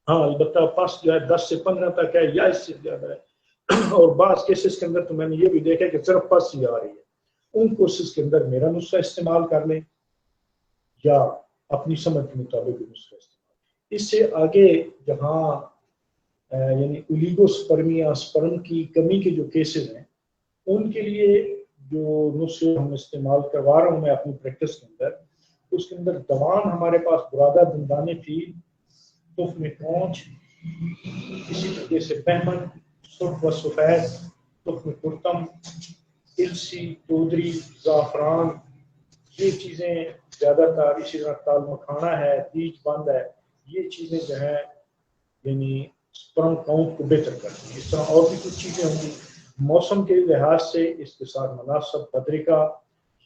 ہاں البتہ پس جو ہے 10 سے 15 تک ہے یا اس سے زیادہ ہے، اور بعض کیسز کے اندر تو میں نے یہ بھی دیکھا کہ صرف پس ہی آ رہی ہے، ان کورسز کے اندر میرا نسخہ استعمال کر لیں یا اپنی سمجھ کے مطابق نسخہ استعمال۔ اس سے آگے جہاں یعنی اولیگوسپرمیا سپرم کی کمی کے جو کیسز ہیں ان کے لیے جو نسخے ہم استعمال کروا رہا ہوں میں اپنی پریکٹس کے اندر، اس کے اندر دوان ہمارے پاس برادہ دندانے فیل، تخم کونچ، اسی طریقے سے بہمن، سرخ و سفید، تخم کرتم، السی، تودری، زعفران، یہ چیزیں زیادہ تر، اسی طرح تال مکھانا ہے، بیج بند ہے، یہ چیزیں جو ہیں یعنی سپرم کاؤنٹ کو بہتر کرتی ہیں۔ اس طرح اور بھی کچھ چیزیں ہوں گی، موسم کے لحاظ سے اس کے ساتھ مناسب بدرکا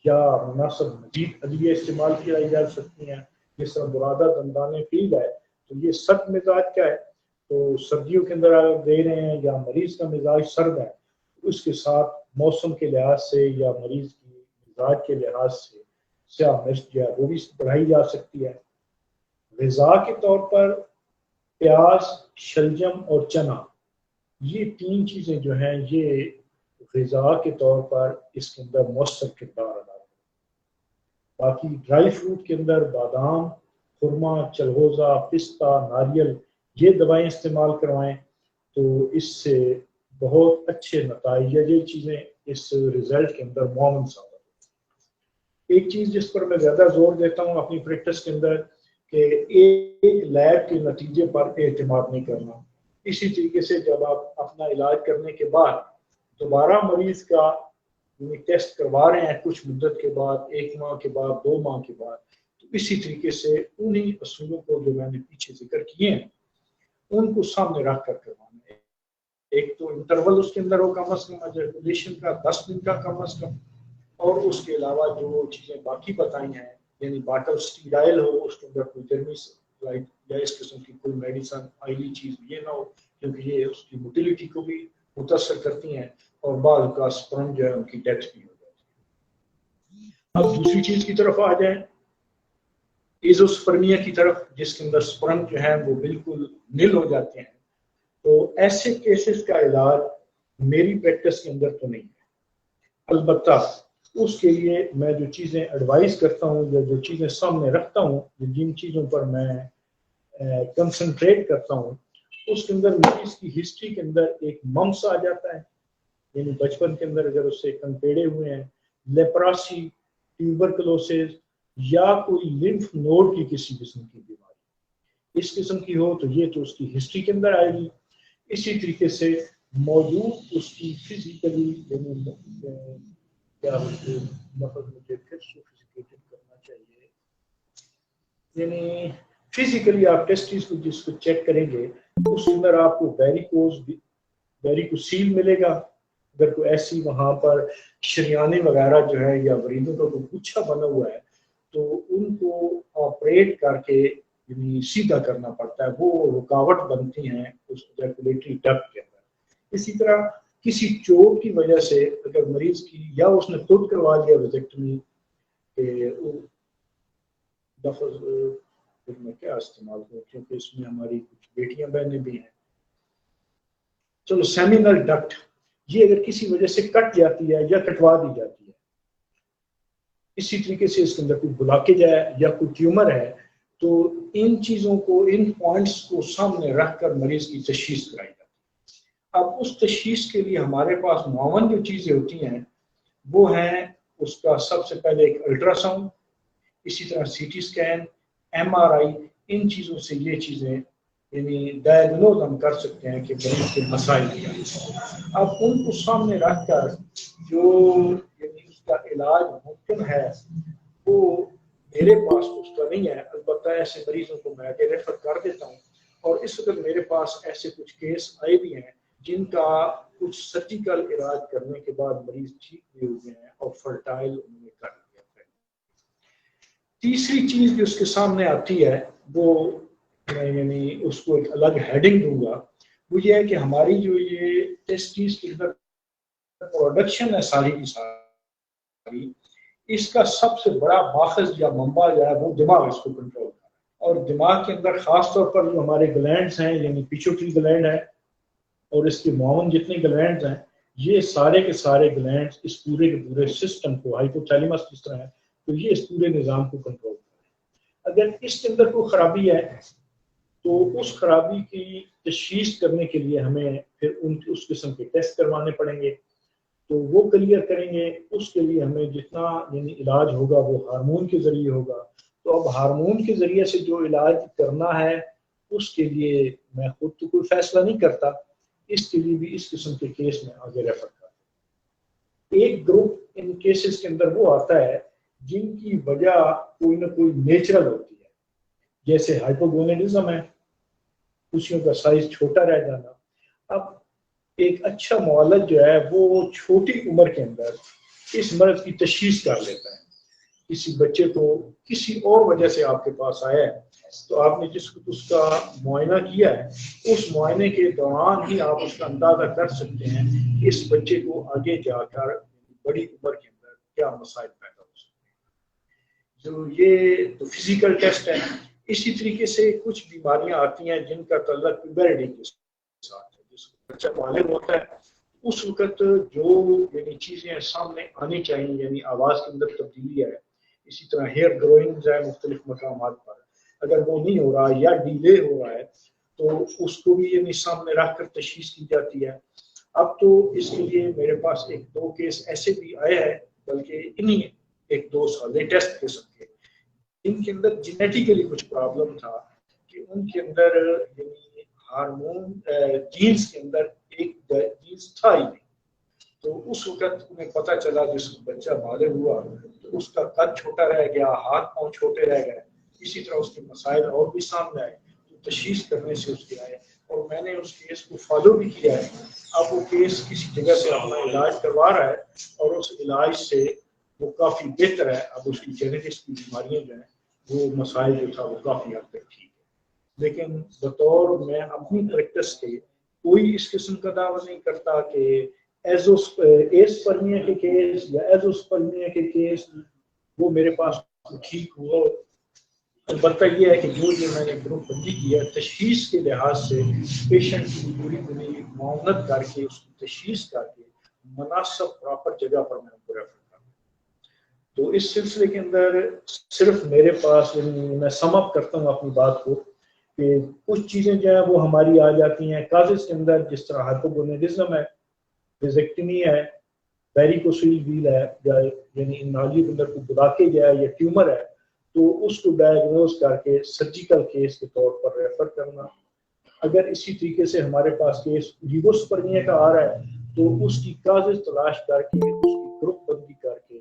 یا مناسب مزید ادویہ استعمال کیا جا سکتی ہیں، جس طرح برادہ دندانے فیل ہے تو یہ سرد مزاج کا ہے، تو سردیوں کے اندر اگر دے رہے ہیں یا مریض کا مزاج سرد ہے اس کے ساتھ موسم کے لحاظ سے یا مریض کی مزاج کے لحاظ سے سیاہ مرچ جو ہے وہ بھی بڑھائی جا سکتی ہے۔ غذا کے طور پر پیاز، شلجم اور چنا، یہ 3 چیزیں جو ہیں یہ غذا کے طور پر اس کے اندر مؤثر کردار ادا کریں۔ باقی ڈرائی فروٹ کے اندر بادام، خرما، چلغوزہ، پستہ، ناریل، یہ دوائیں استعمال کروائیں تو اس سے بہت اچھے نتائج، یہ چیزیں اس رزلٹ کے اندر معاون ثابت ہوتی ہیں۔ ایک چیز جس پر میں زیادہ زور دیتا ہوں اپنی پریکٹس کے اندر کہ ایک لیب کے نتیجے پر اعتماد نہیں کرنا۔ اسی طریقے سے جب آپ اپنا علاج کرنے کے بعد دوبارہ مریض کا ٹیسٹ کروا رہے ہیں کچھ مدت کے بعد، 1 ماہ کے بعد، 2 ماہ کے بعد، تو اسی طریقے سے انہی اصولوں کو جو میں نے پیچھے ذکر کیے ہیں ان کو سامنے رکھ کر کروانا ہے۔ ایک تو انٹرول اس کے اندر ہو کم از کم ایجولیشن کا 10 دن کا کم از کم، اور اس کے علاوہ جو چیزیں باقی بتائی ہیں یعنی باٹل اسٹیرائل ہو، اس کے اندر کوئی گرمی یا اس قسم کی کوئی میڈیسن آئلی چیز یہ نہ ہو، کیونکہ یہ اس کی موٹیلٹی کو بھی متاثر کرتی ہیں اور بعض کا سپرم جو ہے ان کی ڈیتھ بھی ہو جاتی ہے۔ اب دوسری چیز کی طرف آ جائیں، ایزوسپرمیا کی طرف، جس کے اندر سپرم جو ہے وہ بالکل نل ہو جاتے ہیں، تو ایسے کیسز کا علاج میری پریکٹس کے اندر تو نہیں ہے، البتہ اس کے لیے میں جو چیزیں ایڈوائز کرتا ہوں یا جو چیزیں سامنے رکھتا ہوں، جن چیزوں پر میں کنسنٹریٹ کرتا ہوں، اس کے اندر مریض کی ہسٹری کے اندر ایک ممس آ جاتا ہے، یعنی بچپن کے اندر اگر اس سے کنپیڑے ہوئے ہیں، لیپراسی، ٹیوبرکلوسس یا کوئی لمف نوڈ کی کسی قسم کی بیماری اس قسم کی ہو تو یہ تو اس کی ہسٹری کے اندر آئے گی۔ اسی طریقے سے موجود اس کی فزیکلی کیا مجھے پھر سوفسٹیکیٹڈ کرنا چاہیے، یعنی فزیکلی آپ ٹیسٹس کو جس کو چیک کریں گے اس کے اندر آپ کو ویریکوسیل ملے گا، اگر کوئی ایسی وہاں پر شریانے وغیرہ جو ہے یا مریضوں کا کوئی گچھا بنا ہوا ہے تو ان کو آپریٹ کر کے یعنی سیدھا کرنا پڑتا ہے، وہ رکاوٹ بنتی ہیں اس ایجیکولیٹری ڈکٹ کے اندر۔ اسی طرح کسی چوٹ کی وجہ سے اگر مریض کی یا اس نے خود کروا لیا ویزیکٹمی کہ لفظ میں کیا استعمال کروں کیونکہ اس میں ہماری کچھ بیٹیاں بہنیں بھی ہیں، چلو سیمینل ڈکٹ، یہ اگر کسی وجہ سے کٹ جاتی ہے یا کٹوا دی جاتی ہے، اسی طریقے سے اس کے اندر کوئی بلاکیج ہے یا کوئی ٹیومر ہے، تو ان چیزوں کو، ان پوائنٹس کو سامنے رکھ کر مریض کی تشخیص کرائی جاتی ہے۔ اب اس تشخیص کے لیے ہمارے پاس معاون جو چیزیں ہوتی ہیں وہ ہیں اس کا سب سے پہلے ایک الٹرا ساؤنڈ، اسی طرح C T scan, M R I, ان چیزوں سے یہ چیزیں یعنی ڈائگنوز ہم کر سکتے ہیں کہ مریض کے مسائل کیا ہیں۔ اب ان کو سامنے رکھ کر جو یعنی اس کا علاج ممکن ہے وہ میرے پاس اس کا نہیں ہے، البتہ ایسے مریضوں کو میں آگے ریفر کر دیتا ہوں، اور اس وقت میرے پاس ایسے کچھ کیس آئے بھی ہیں جن کا کچھ سرجیکل علاج کرنے کے بعد مریض ٹھیک بھی ہوئے ہیں اور فرٹائل انہوں نے کر لیا ہے۔ تیسری چیز جو اس کے سامنے آتی ہے وہ میں یعنی اس کو ایک الگ ہیڈنگ دوں گا، وہ یہ ہے کہ ہماری جو یہ ٹیسٹیز کے اندر پروڈکشن ہے ساری کی ساری، اس کا سب سے بڑا ماخذ یا منبع جو ہے وہ دماغ اس کو کنٹرول کرتا ہے۔ اور دماغ کے اندر خاص طور پر جو ہمارے گلینڈز ہیں یعنی پیچوٹری گلینڈ ہے اور اس کے معاون جتنے گلینڈز ہیں، یہ سارے کے سارے گلینڈز اس پورے کے پورے سسٹم کو، ہائپوتھیلیمس جس طرح ہے تو یہ اس پورے نظام کو کنٹرول کرے. اگر اس کے اندر کوئی خرابی ہے تو اس خرابی کی تشخیص کرنے کے لیے ہمیں پھر اس قسم کے ٹیسٹ کروانے پڑیں گے، تو وہ کلیئر کریں گے. اس کے لیے ہمیں جتنا یعنی علاج ہوگا وہ ہارمون کے ذریعے ہوگا. تو اب ہارمون کے ذریعے سے جو علاج کرنا ہے اس کے لیے میں خود تو کوئی فیصلہ نہیں کرتا، اس کے لیے بھی اس قسم کے کیس میں آگے ریفر کرتا ہوں. ایک گروپ ان کیسز کے اندر وہ آتا ہے جن کی وجہ کوئی نہ کوئی نیچرل ہوتی ہے، جیسے ہائپوگونیڈزم ہے، خوشیوں کا سائز چھوٹا رہ جانا. اب ایک اچھا معالج جو ہے وہ چھوٹی عمر کے اندر اس مرض کی تشخیص کر لیتا ہے. کسی بچے کو کسی اور وجہ سے آپ کے پاس آیا ہے تو آپ نے جس کو اس کا معائنہ کیا ہے اس معائنے کے دوران ہی آپ اس کا اندازہ کر سکتے ہیں کہ اس بچے کو آگے جا کر بڑی عمر کے اندر کیا مسائل پیدا ہو سکتے ہیں. جو یہ تو فزیکل ٹیسٹ ہے. اسی طریقے سے کچھ بیماریاں آتی ہیں جن کا تعلق پیوبرٹی کے ساتھ ہے. جس کو بچہ بالغ ہوتا ہے اس وقت جو یعنی چیزیں سامنے آنی چاہیے، یعنی آواز کے اندر تبدیلی ہے، اسی طرح ہیئر گروئنگ ہے مختلف مقامات پر، اگر وہ نہیں ہو رہا یا ڈیلے ہو رہا ہے تو اس کو بھی یعنی سامنے رکھ کر تشخیص کی جاتی ہے. اب تو اس کے لیے میرے پاس ایک دو کیس ایسے بھی آئے ہیں، بلکہ انہیں ایک دو سال لیٹسٹ قسم کے ان کے اندر جینیٹیکلی کچھ پرابلم تھا کہ ان کے اندر یعنی ہارمون جینز کے اندر ایک جینز تھا ہی نہیں. تو اس وقت انہیں پتہ چلا جس بچہ بالغ ہوا تو اس کا قد چھوٹا رہ گیا، ہاتھ پاؤں چھوٹے رہ گئے، اسی طرح اس کے مسائل اور بھی سامنے آئے. تو تشخیص کرنے سے اس کے آئے اور میں نے اس کیس کو فالو بھی کیا ہے. اب وہ کیس کسی جگہ سے اپنا علاج کروا رہا ہے اور اس علاج سے وہ کافی بہتر ہے. اب اس کی جینیٹکس کی بیماریاں جو ہیں وہ مسائل جو تھا وہ کافی حد تک ٹھیک ہے. لیکن بطور میں اپنی پریکٹس کے کوئی اس قسم کا دعویٰ نہیں کرتا کہ ایزوسپرمیا کے کیس یا ایزوسپرمیا کے کیس وہ میرے پاس ٹھیک ہوا. البتہ یہ ہے کہ جو یہ میں نے گروپ بندی کی ہے تشخیص کے لحاظ سے پیشنٹ کی پوری پوری معاونت کر کے اس کی تشخیص کر کے مناسب پراپر جگہ پر میں ان کو ریفر کرتا ہوں. تو اس سلسلے کے اندر صرف میرے پاس میں سم اپ کرتا ہوں اپنی بات کو کہ کچھ چیزیں جو ہیں وہ ہماری آ جاتی ہیں کازز کے اندر، جس طرح ہائپوگونیڈزم ہے، ویزیکٹمی ہے، ویریکوسیل ویل ہے، یعنی نالی کے اندر کوئی بلاکیج ہے یا ٹیومر ہے تو اس کو ڈائیگنوز کر کے سرجیکل کیس کے طور پر ریفر کرنا. اگر اسی طریقے سے ہمارے پاس کیس لیگوسپرمیا کا آ رہا ہے تو اس کی کازز تلاش کر کے اس کی گروپ بندی کر کے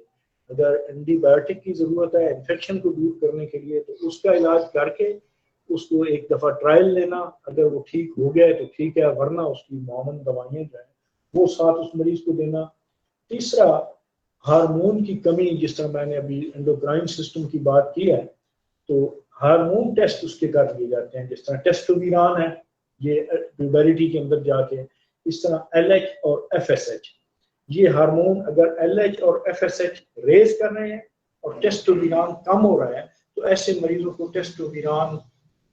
اگر اینٹی بایوٹک کی ضرورت ہے انفیکشن کو دور کرنے کے لیے تو اس کا علاج کر کے اس کو ایک دفعہ ٹرائل لینا. اگر وہ ٹھیک ہو گیا تو ٹھیک ہے، ورنہ اس کی معاون دوائیاں جو ہیں وہ ساتھ اس مریض کو دینا. تیسرا ہارمون کی کمی، جس طرح میں نے ابھی انڈوکرائن سسٹم کی بات کی ہے تو ہارمون ٹیسٹ اس کے کر دیے جاتے ہیں، جس طرح ٹیسٹوسٹیرون ہے یہ پیوبرٹی کے اندر جا کے، اس طرح ایل ایچ اور ایف ایس ایچ. یہ ہارمون اگر ایل ایچ اور ایف ایس ایچ ریز کر رہے ہیں اور ٹیسٹوسٹیرون کم ہو رہا ہے تو ایسے مریضوں کو ٹیسٹوسٹیرون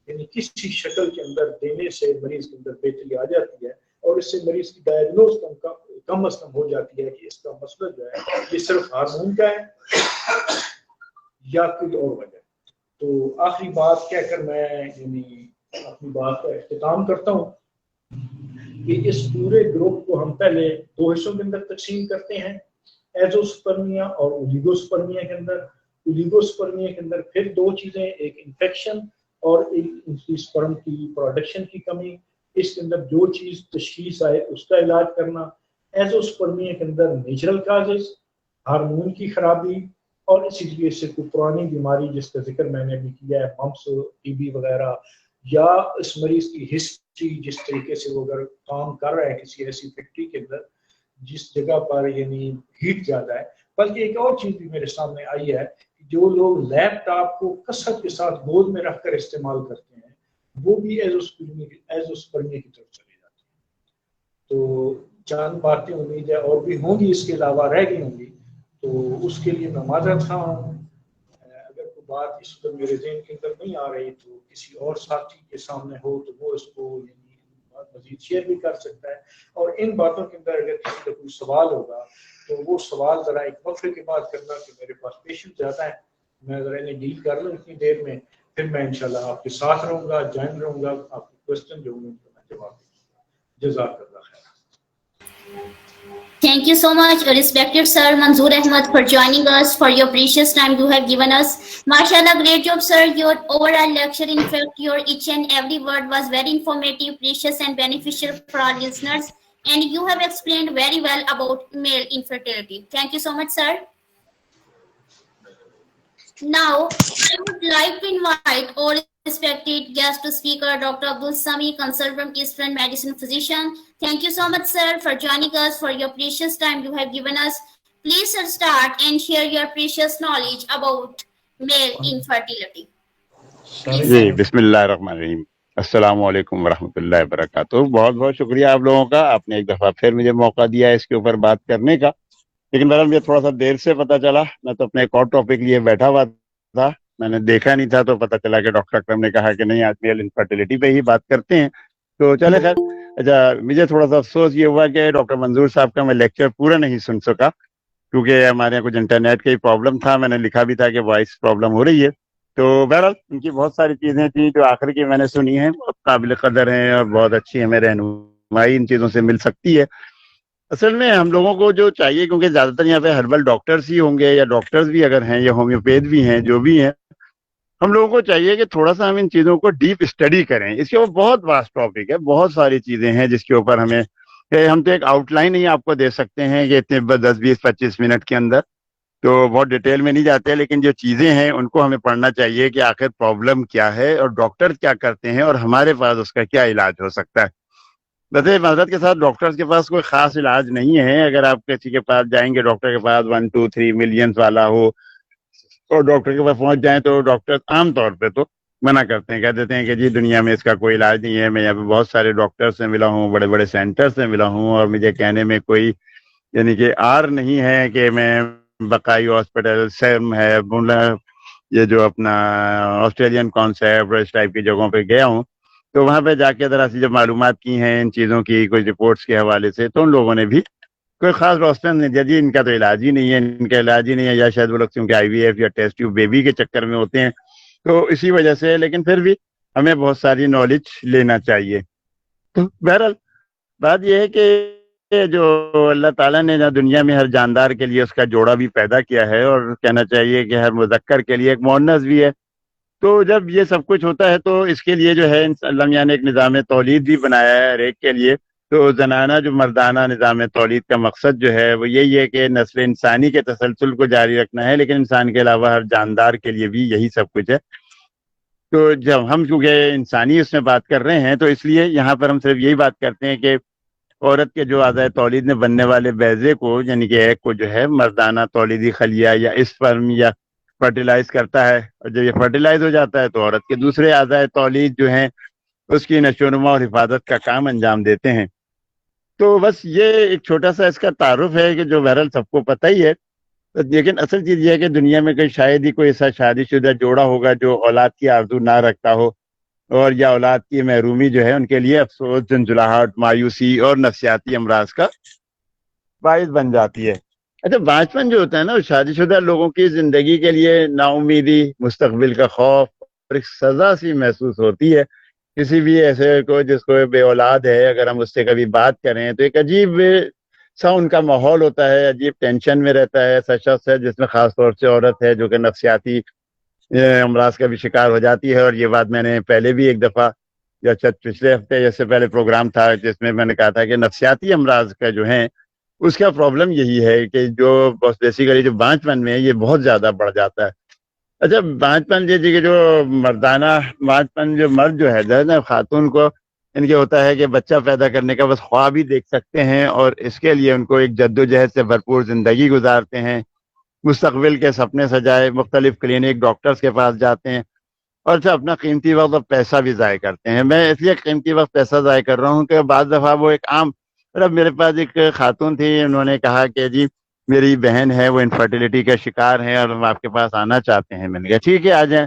یعنی کسی شکل کے اندر دینے سے مریض کے اندر بہتری آ جاتی ہے اور اس سے مریض کی ڈائگنوز کم از کم ہو جاتی ہے کہ اس کا مسئلہ جو ہے یہ صرف ہارمون کا ہے یا کوئی اور وجہ. تو آخری بات کہہ کر میں یعنی اپنی بات کا اختتام کرتا ہوں کہ اس پورے گروپ کو ہم پہلے دو حصوں کے اندر تقسیم کرتے ہیں، ایزوسپرمیا اور اولیگوسپرمیا کے اندر. اولیگوسپرمیا کے اندر پھر دو چیزیں، ایک انفیکشن اور ایک سپرم کی پروڈکشن کی کمی. اس کے اندر جو چیز تشخیص آئے اس کا علاج کرنا. ایزوسپرمیا کے اندر نیچرل کازز، ہارمون کی خرابی اور اسی طریقے سے کوئی پرانی بیماری جس کا ذکر میں نے ابھی کیا ہے، ممپس، ٹی بی وغیرہ، یا اس مریض کی ہسٹری جس طریقے سے وہ اگر کام کر رہا ہے کسی ایسی فیکٹری کے اندر جس جگہ پر یعنی ہیٹ زیادہ ہے. بلکہ ایک اور چیز بھی میرے سامنے آئی ہے، جو لوگ لیپ ٹاپ کو کثرت کے ساتھ گود میں رکھ کر استعمال کرتے ہیں وہ بھی ایزوسپرمیا کی طرف چلے جاتے ہیں. تو چند باتیں امید ہے اور بھی ہوں گی اس کے علاوہ رہ گئی ہوں گی، تو اس کے لیے میں معذرت خواہ ہوں. اگر کوئی بات اس وقت میرے ذہن کے اندر نہیں آ رہی تو کسی اور ساتھی کے سامنے ہو تو وہ اس کو مزید شیئر بھی کر سکتا ہے. اور ان باتوں کے اندر اگر کسی کا کوئی سوال ہوگا تو وہ سوال ذرا ایک وقفے کے بعد کرنا کہ میرے پاس پیشنٹ زیادہ ہے, میں ذرا انہیں ڈیل کر لوں اتنی دیر میں, پھر میں انشاءاللہ آپ کے ساتھ رہوں گا, جوائن رہوں گا, آپ کے کوشچن جو ہوں گے میں جواب دوں گا. جزاک اللہ خیر. Thank you so much, respected Sir Manzoor Ahmed, for joining us, for your precious time you have given us. MashaAllah, great job, sir. Your overall lecture, in fact, your each and every word was very informative, precious, and beneficial for our listeners. And you have explained very well about male infertility. Thank you so much, sir. Now, I would like to invite all respected guest speaker, Dr. Abdul Sami, consultant Eastern medicine physician. Thank you so much, sir, for joining us, for your precious time you have given us. Please, sir, start and share your precious knowledge about male infertility. Please, جی بسم اللہ الرحمن الرحیم. السلام علیکم ورحمۃ اللہ وبرکاتہ. بہت بہت شکریہ آپ لوگوں کا, آپ نے ایک دفعہ پھر مجھے موقع دیا اس کے اوپر بات کرنے کا. لیکن بہرحال مجھے تھوڑا سا دیر سے پتہ چلا, میں تو اپنے ایک اور ٹاپک لیے بیٹھا ہوا تھا, میں نے دیکھا نہیں تھا, تو پتہ چلا کہ ڈاکٹر اکرم نے کہا کہ نہیں آج میل انفرٹیلٹی پہ ہی بات کرتے ہیں. تو چلے خیر. اچھا, مجھے تھوڑا سا افسوس یہ ہوا کہ ڈاکٹر منظور صاحب کا میں لیکچر پورا نہیں سن سکا, کیونکہ ہمارے یہاں کچھ انٹرنیٹ کا ہی پرابلم تھا. میں نے لکھا بھی تھا کہ وائس پرابلم ہو رہی ہے. تو بہرحال ان کی بہت ساری چیزیں تھیں جو آخر کی میں نے سنی ہیں, بہت قابل قدر ہیں اور بہت اچھی ہمیں رہنمائی ان چیزوں سے مل سکتی ہے. اصل میں ہم لوگوں کو جو چاہیے, کیونکہ زیادہ تر یہاں پہ ہربل ڈاکٹرز ہی ہوں گے, یا ڈاکٹرز بھی اگر ہیں, یا ہومیوپیتھ بھی ہیں, جو بھی ہیں, ہم لوگوں کو چاہیے کہ تھوڑا سا ہم ان چیزوں کو ڈیپ اسٹڈی کریں. اس کے اوپر بہت واسٹ ٹاپک ہے, بہت ساری چیزیں ہیں جس کے اوپر ہمیں, ہم تو ایک آؤٹ لائن ہی آپ کو دے سکتے ہیں کہ اتنے 10-20-25 منٹ کے اندر, تو بہت ڈیٹیل میں نہیں جاتے, لیکن جو چیزیں ہیں ان کو ہمیں پڑھنا چاہیے کہ آخر پرابلم کیا ہے اور ڈاکٹر کیا کرتے ہیں اور ہمارے پاس اس کا کیا علاج ہو سکتا ہے. ویسے معذرت کے ساتھ ڈاکٹرز کے پاس کوئی خاص علاج نہیں ہے. اگر آپ کسی کے پاس جائیں گے, ڈاکٹر کے پاس 1-2-3 ملینز والا ہو اور ڈاکٹر کے پاس پہنچ جائیں, تو ڈاکٹر عام طور پہ تو منع کرتے ہیں, کہہ دیتے ہیں کہ جی دنیا میں اس کا کوئی علاج نہیں ہے. میں یہاں پہ بہت سارے ڈاکٹر سے ملا ہوں, بڑے بڑے سینٹر سے ملا ہوں, اور مجھے کہنے میں کوئی یعنی کہ آر نہیں ہے کہ میں بقائی ہاسپٹل, سیم ہے, یہ جو اپنا آسٹریلین کانسیپٹ اور اس ٹائپ کی جگہوں پہ گیا ہوں, تو وہاں پہ جا کے ذرا سی جب معلومات کی ہیں ان چیزوں کی, کچھ رپورٹس کے حوالے سے, تو ان لوگوں نے بھی کوئی خاص روشن نہیں دیا, جی ان کا تو علاج ہی نہیں ہے, ان کا علاج ہی نہیں ہے, یا شاید وہ لوگ کیونکہ IVF یا ٹیسٹ ٹیوب بیبی کے چکر میں ہوتے ہیں, تو اسی وجہ سے. لیکن پھر بھی ہمیں بہت ساری نالج لینا چاہیے. تو بہرحال بات یہ ہے کہ جو اللہ تعالیٰ نے دنیا میں ہر جاندار کے لیے اس کا جوڑا بھی پیدا کیا ہے, اور کہنا چاہیے کہ ہر مذکر کے لیے ایک مؤنث بھی ہے. تو جب یہ سب کچھ ہوتا ہے تو اس کے لیے جو ہے اللہ میاں نے ایک نظام تولید بھی بنایا ہے ہر ایک کے لیے. تو زنانہ جو مردانہ نظام تولید کا مقصد جو ہے وہ یہی ہے کہ نسل انسانی کے تسلسل کو جاری رکھنا ہے, لیکن انسان کے علاوہ ہر جاندار کے لیے بھی یہی سب کچھ ہے. تو جب ہم چونکہ انسانی اس میں بات کر رہے ہیں, تو اس لیے یہاں پر ہم صرف یہی بات کرتے ہیں کہ عورت کے جو اعضائے تولید میں بننے والے بیضے کو, یعنی کہ ایگ کو جو ہے مردانہ تولیدی خلیہ یا اسپرم یا فرٹیلائز کرتا ہے, اور جب یہ فرٹیلائز ہو جاتا ہے تو عورت کے دوسرے اعضائے تولید جو ہیں اس کی نشو و نما اور حفاظت کا کام انجام دیتے ہیں. تو بس یہ ایک چھوٹا سا اس کا تعارف ہے کہ جو بہرحال سب کو پتہ ہی ہے. لیکن اصل چیز یہ ہے کہ دنیا میں کوئی شاید ہی کوئی ایسا شادی شدہ جوڑا ہوگا جو اولاد کی آرزو نہ رکھتا ہو, اور یا اولاد کی محرومی جو ہے ان کے لیے افسوس, جھنجھلاہٹ, مایوسی اور نفسیاتی امراض کا باعث بن جاتی ہے. اچھا, بچپن جو ہوتا ہے نا, شادی شدہ لوگوں کی زندگی کے لیے نا امیدی, مستقبل کا خوف اور ایک سزا سی محسوس ہوتی ہے. کسی بھی ایسے کو جس کو بے اولاد ہے, اگر ہم اس سے کبھی بات کریں تو ایک عجیب سا ان کا ماحول ہوتا ہے, عجیب ٹینشن میں رہتا ہے. ایسا شخص ہے جس میں خاص طور سے عورت ہے جو کہ نفسیاتی امراض کا بھی شکار ہو جاتی ہے. اور یہ بات میں نے پہلے بھی ایک دفعہ, یا پچھلے ہفتے جیسے پہلے پروگرام تھا جس میں نے کہا تھا کہ نفسیاتی امراض کا جو ہے اس کا پرابلم یہی ہے کہ جو بیسیکلی جو بانجپن میں ہے یہ بہت زیادہ بڑھ جاتا ہے. اچھا, بانجپن کہ جو مردانہ بانجپن جو مرد جو ہے نا, خاتون کو ان کے ہوتا ہے کہ بچہ پیدا کرنے کا بس خواب ہی دیکھ سکتے ہیں, اور اس کے لیے ان کو ایک جدوجہد سے بھرپور زندگی گزارتے ہیں, مستقبل کے سپنے سجائے, مختلف کلینک ڈاکٹرز کے پاس جاتے ہیں, اور اپنا قیمتی وقت اور پیسہ بھی ضائع کرتے ہیں. میں اس لیے قیمتی وقت پیسہ ضائع کر رہا ہوں کہ بعض دفعہ وہ ایک عام, میرے پاس ایک خاتون تھی, انہوں نے کہا کہ جی میری بہن ہے وہ انفرٹیلٹی کا شکار ہے اور ہم آپ کے پاس آنا چاہتے ہیں. میں نے کہا ٹھیک ہے آ جائیں.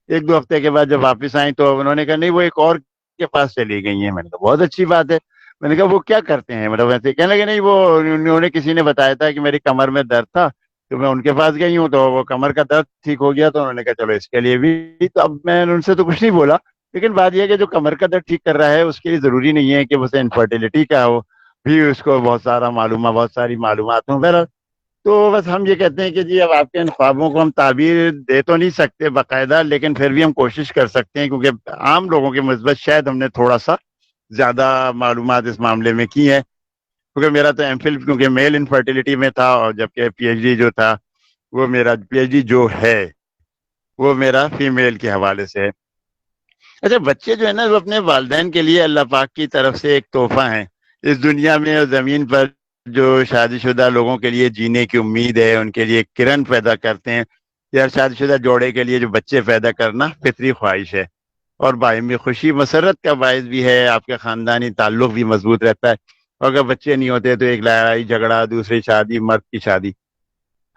1-2 ہفتے کے بعد جب واپس آئیں تو انہوں نے کہا نہیں وہ ایک اور کے پاس چلی گئی ہیں. میں نے کہا بہت اچھی بات ہے. میں نے کہا وہ کیا کرتے ہیں, مطلب ویسے کہنے لگے نہیں وہ انہوں نے کسی نے بتایا تھا کہ میری کمر میں درد تھا تو میں ان کے پاس گئی ہوں تو وہ کمر کا درد ٹھیک ہو گیا, تو انہوں نے کہا چلو اس کے لیے بھی. تو اب میں ان سے تو کچھ نہیں بولا, لیکن بات یہ ہے کہ جو کمر کا درد ٹھیک کر رہا ہے اس کے لیے ضروری نہیں ہے کہ اسے انفرٹیلٹی کا ہو, بھی اس کو بہت ساری معلومات ہوں. بہرحال تو بس ہم یہ کہتے ہیں کہ جی اب آپ کے ان خوابوں کو ہم تعبیر دے تو نہیں سکتے باقاعدہ, لیکن پھر بھی ہم کوشش کر سکتے ہیں کیونکہ عام لوگوں کے مثبت شاید ہم نے تھوڑا سا زیادہ معلومات اس معاملے میں کی ہیں. کیونکہ میرا تو ایم فل کیونکہ میل انفرٹیلٹی میں تھا, اور جبکہ پی ایچ ڈی جو تھا وہ میرا پی ایچ ڈی جو ہے وہ میرا فیمیل کے حوالے سے ہے. اچھا بچے جو ہے نا وہ اپنے والدین کے لیے اللہ پاک کی طرف سے ایک تحفہ ہیں. اس دنیا میں اور زمین پر جو شادی شدہ لوگوں کے لیے جینے کی امید ہے, ان کے لیے ایک کرن پیدا کرتے ہیں. یا شادی شدہ جوڑے کے لیے جو بچے پیدا کرنا فطری خواہش ہے اور باہمی خوشی مسرت کا باعث بھی ہے. آپ کے خاندانی تعلق بھی مضبوط رہتا ہے. اور اگر بچے نہیں ہوتے تو ایک لڑائی جھگڑا, دوسری شادی, مرد کی شادی.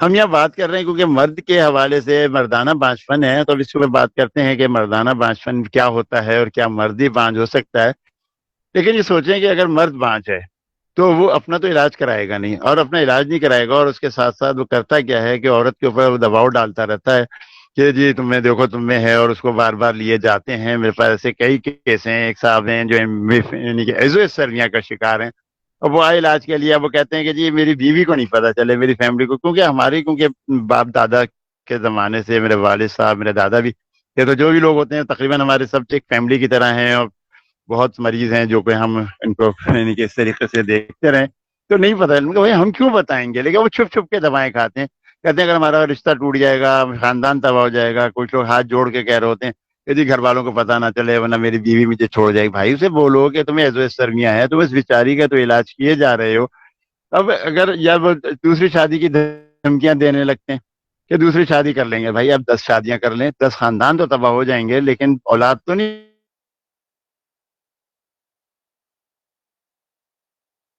ہم یہاں بات کر رہے ہیں کیونکہ مرد کے حوالے سے مردانہ بانجھ ہے, تو اس میں بات کرتے ہیں کہ مردانہ بانجھ کیا ہوتا ہے اور کیا مردی بانجھ ہو سکتا ہے. لیکن یہ سوچیں کہ اگر مرد بانجھ ہے تو وہ اپنا تو علاج کرائے گا نہیں, اور اپنا علاج نہیں کرائے گا, اور اس کے ساتھ ساتھ وہ کرتا کیا ہے کہ عورت کے اوپر وہ دباؤ ڈالتا رہتا ہے کہ جی تمہیں دیکھو تم میں ہے, اور اس کو بار بار لیے جاتے ہیں. میرے پاس ایسے کئی کیس ہیں. ایک صاحب ہیں جو ایزو سرمیاں کا شکار ہیں, اور وہ آئے علاج کے لیے. وہ کہتے ہیں کہ جی میری بیوی کو نہیں پتا چلے, میری فیملی کو, کیونکہ باپ دادا کے زمانے سے میرے والد صاحب, میرے دادا بھی, یہ تو جو بھی لوگ ہوتے ہیں تقریباً ہمارے سب ایک فیملی کی طرح ہیں. اور بہت مریض ہیں جو کہ ہم ان کو اس طریقے سے دیکھتے رہیں تو نہیں پتا. بھائی ہم کیوں بتائیں گے, لیکن وہ چھپ چھپ کے دوائیں کھاتے ہیں. کہتے ہیں اگر ہمارا رشتہ ٹوٹ جائے گا, خاندان تباہ ہو جائے گا. کچھ لوگ ہاتھ جوڑ کے کہہ رہے ہوتے ہیں کہ جی گھر والوں کو پتا نہ چلے ورنہ میری بیوی مجھے چھوڑ جائے گی. بھائی اسے بولو کہ تمہیں ایزو سرمیاں ہے, تم اس بیچاری کا تو علاج کیے جا رہے ہو. اب اگر یا وہ دوسری شادی کی دھمکیاں دینے لگتے ہیں کہ دوسری شادی کر لیں گے. بھائی اب 10 شادیاں کر لیں, 10 خاندان تو تباہ ہو جائیں گے, لیکن اولاد تو نہیں